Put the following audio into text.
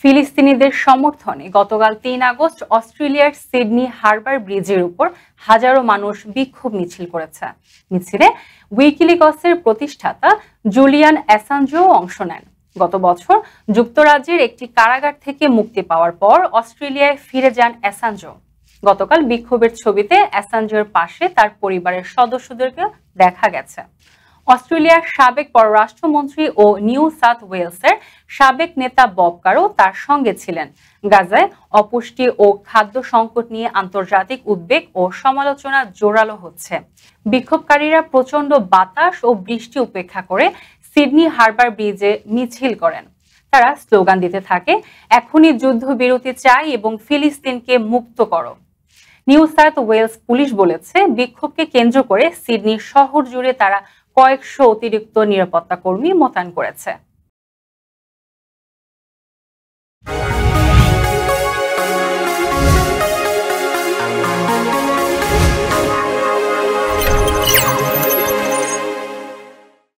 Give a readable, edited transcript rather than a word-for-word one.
ফিলিস্তিনিদের সমর্থনে গতকাল ৩ আগস্ট অস্ট্রেলিয়ার সিডনি হারবার ব্রিজের উপর হাজারো মানুষ বিক্ষোভ মিছিল করেছে। মিছিলে উইকিলিকসের প্রতিষ্ঠাতা জুলিয়ান অ্যাসাঞ্জও অংশ নেন। গত বছর যুক্তরাজ্যের একটি কারাগার থেকে মুক্তি পাওয়ার পর অস্ট্রেলিয়ায় ফিরে যান অ্যাসাঞ্জো। গতকাল বিক্ষোভের ছবিতে অ্যাসাঞ্জোর পাশে তার পরিবারের সদস্যদেরকে দেখা গেছে। অস্ট্রেলিয়ার সাবেক পররাষ্ট্রমন্ত্রী ও নিউ সাউথ ওয়েলসের সাবেক নেতা বব কারও তার সঙ্গে ছিলেন। গাজায় অপুষ্টি ও খাদ্য সংকট নিয়ে আন্তর্জাতিক উদ্বেগ ও সমালোচনা জোরালো হচ্ছে। বিক্ষোভকারীরা প্রচণ্ড বাতাস ও বৃষ্টি উপেক্ষা করে সিডনি হারবার ব্রিজে মিছিল করেন। তারা স্লোগান দিতে থাকে, এখনই যুদ্ধবিরতি চাই এবং ফিলিস্তিনকে মুক্ত করো। নিউ সাউথ ওয়েলস পুলিশ বলেছে, বিক্ষোভকে কেন্দ্র করে সিডনি শহর জুড়ে তারা কয়েকশো অতিরিক্ত নিরাপত্তা কর্মী মোতায়েন করেছে।